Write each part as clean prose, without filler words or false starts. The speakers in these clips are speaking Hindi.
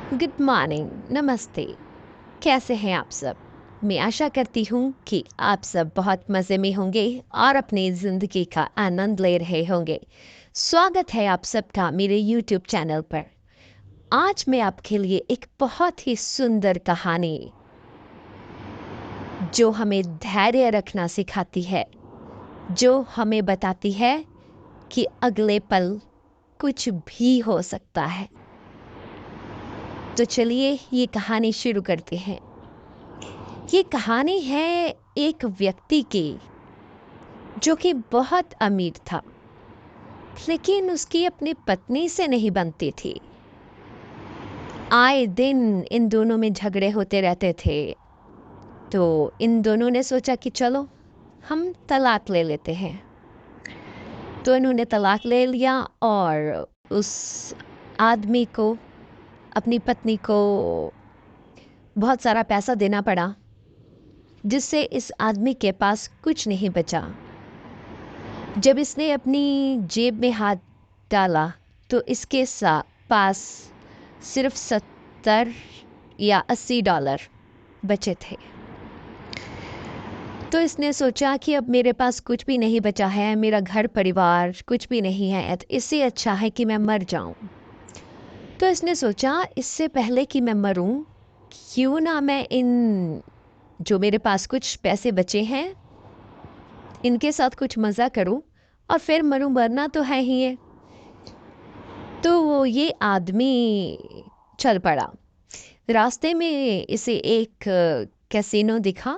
गुड मॉर्निंग, नमस्ते। कैसे हैं आप सब? मैं आशा करती हूँ कि आप सब बहुत मज़े में होंगे और अपनी ज़िंदगी का आनंद ले रहे होंगे। स्वागत है आप सबका मेरे यूट्यूब चैनल पर। आज मैं आपके लिए एक बहुत ही सुंदर कहानी जो हमें धैर्य रखना सिखाती है, जो हमें बताती है कि अगले पल कुछ भी हो सकता है। तो चलिए ये कहानी शुरू करते हैं। ये कहानी है एक व्यक्ति की जो कि बहुत अमीर था, लेकिन उसकी अपनी पत्नी से नहीं बनती थी। आए दिन इन दोनों में झगड़े होते रहते थे। तो इन दोनों ने सोचा कि चलो हम तलाक ले लेते हैं। तो इन्होंने तलाक ले लिया और उस आदमी को, अपनी पत्नी को बहुत सारा पैसा देना पड़ा, जिससे इस आदमी के पास कुछ नहीं बचा। जब इसने अपनी जेब में हाथ डाला तो इसके पास सिर्फ 70 या $80 बचे थे। तो इसने सोचा कि अब मेरे पास कुछ भी नहीं बचा है, मेरा घर परिवार कुछ भी नहीं है, तो इससे अच्छा है कि मैं मर जाऊं। तो इसने सोचा इससे पहले कि मैं मरूं, क्यों ना मैं इन जो मेरे पास कुछ पैसे बचे हैं इनके साथ कुछ मज़ा करूं और फिर मरूं, मरना तो है ही है। तो वो ये आदमी चल पड़ा। रास्ते में इसे एक कैसीनो दिखा,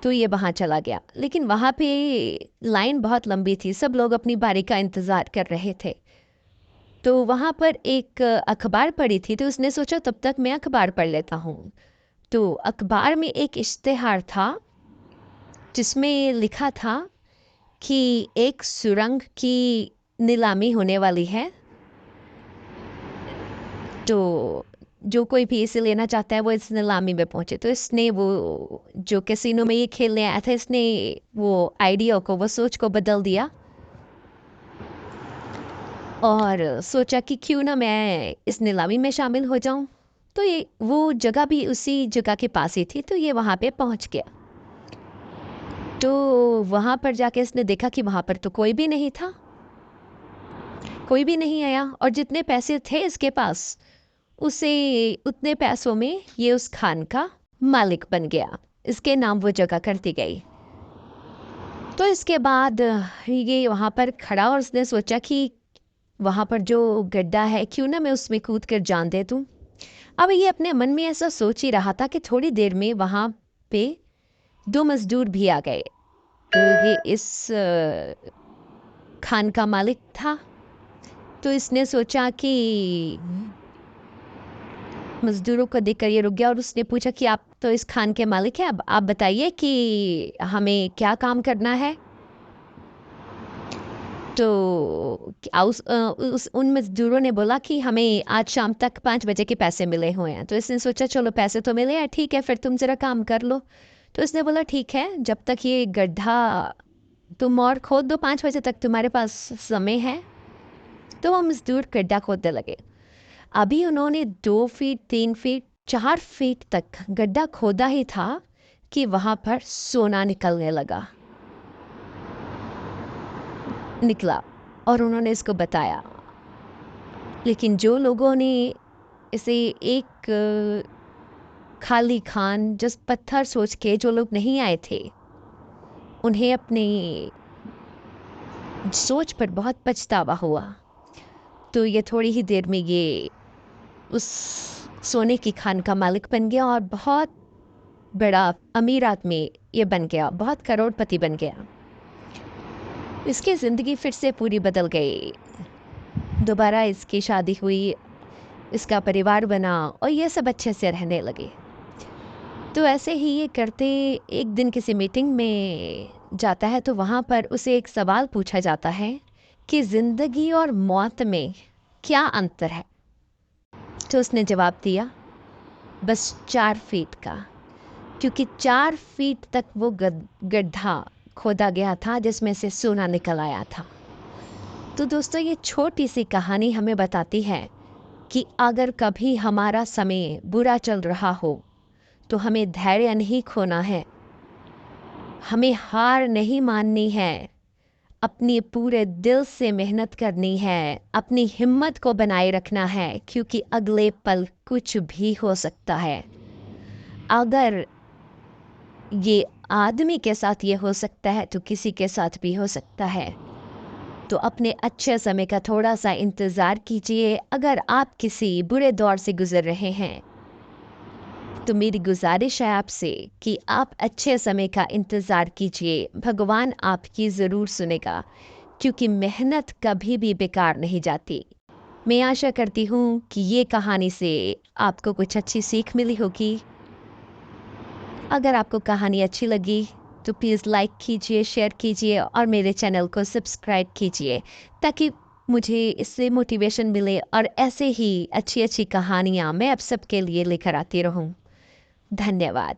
तो ये वहाँ चला गया। लेकिन वहाँ पे लाइन बहुत लंबी थी, सब लोग अपनी बारी का इंतज़ार कर रहे थे। तो वहाँ पर एक अखबार पड़ी थी, तो उसने सोचा तब तक मैं अखबार पढ़ लेता हूँ। तो अखबार में एक इश्तेहार था जिसमें लिखा था कि एक सुरंग की नीलामी होने वाली है, तो जो कोई भी इसे लेना चाहता है वो इस नीलामी में पहुंचे। तो इसने वो जो कैसीनो में ये खेलने आया था, इसने वो आइडिया को, वो सोच को बदल दिया और सोचा कि क्यों ना मैं इस नीलामी में शामिल हो जाऊं। तो ये वो जगह भी उसी जगह के पास ही थी, तो ये वहाँ पे पहुँच गया। तो वहाँ पर जाके इसने देखा कि वहाँ पर तो कोई भी नहीं था, कोई भी नहीं आया, और जितने पैसे थे इसके पास, उसे उतने पैसों में ये उस खान का मालिक बन गया। इसके नाम वो जगह करती गई। तो इसके बाद ये वहाँ पर खड़ा और उसने सोचा कि वहाँ पर जो गड्ढा है, क्यों ना मैं उसमें कूद कर जान दे दूँ। अब ये अपने मन में ऐसा सोच ही रहा था कि थोड़ी देर में वहाँ पे 2 मजदूर भी आ गए। तो ये इस खान का मालिक था। तो इसने सोचा कि मजदूरों को देखकर ये रुक गया और उसने पूछा कि आप तो इस खान के मालिक हैं, अब आप बताइए कि हमें क्या काम करना है। तो उन मजदूरों ने बोला कि हमें आज शाम तक 5 बजे के पैसे मिले हुए हैं। तो इसने सोचा चलो पैसे तो मिले हैं, ठीक है, फिर तुम ज़रा काम कर लो। तो इसने बोला ठीक है, जब तक ये गड्ढा तुम और खोद दो, 5 बजे तक तुम्हारे पास समय है। तो वो मजदूर गड्ढा खोदने लगे। अभी उन्होंने 2 फीट, 3 फीट, 4 फीट तक गड्ढा खोदा ही था कि वहां पर सोना निकलने लगा, निकला, और उन्होंने इसको बताया। लेकिन जो लोगों ने इसे एक खाली खान, जस्ट पत्थर सोच के जो लोग नहीं आए थे, उन्हें अपनी सोच पर बहुत पछतावा हुआ। तो ये थोड़ी ही देर में ये उस सोने की खान का मालिक बन गया और बहुत बड़ा अमीर आदमी ये बन गया, बहुत करोड़पति बन गया। इसकी ज़िंदगी फिर से पूरी बदल गई। दोबारा इसकी शादी हुई, इसका परिवार बना और ये सब अच्छे से रहने लगे। तो ऐसे ही ये करते एक दिन किसी मीटिंग में जाता है, तो वहाँ पर उसे एक सवाल पूछा जाता है कि ज़िंदगी और मौत में क्या अंतर है। तो उसने जवाब दिया बस 4 फीट का, क्योंकि 4 फीट तक वो गड्ढा खोदा गया था जिसमें से सोना निकल आया था। तो दोस्तों, ये छोटी सी कहानी हमें बताती है कि अगर कभी हमारा समय बुरा चल रहा हो तो हमें धैर्य नहीं खोना है, हमें हार नहीं माननी है, अपनी पूरे दिल से मेहनत करनी है, अपनी हिम्मत को बनाए रखना है, क्योंकि अगले पल कुछ भी हो सकता है। अगर ये आदमी के साथ ये हो सकता है तो किसी के साथ भी हो सकता है। तो अपने अच्छे समय का थोड़ा सा इंतज़ार कीजिए। अगर आप किसी बुरे दौर से गुज़र रहे हैं तो मेरी गुजारिश है आपसे कि आप अच्छे समय का इंतज़ार कीजिए, भगवान आपकी ज़रूर सुनेगा, क्योंकि मेहनत कभी भी बेकार नहीं जाती। मैं आशा करती हूँ कि ये कहानी से आपको कुछ अच्छी सीख मिली होगी। अगर आपको कहानी अच्छी लगी तो प्लीज़ लाइक कीजिए, शेयर कीजिए और मेरे चैनल को सब्सक्राइब कीजिए, ताकि मुझे इससे मोटिवेशन मिले और ऐसे ही अच्छी अच्छी कहानियाँ मैं आप सबके लिए लेकर आती रहूँ। धन्यवाद।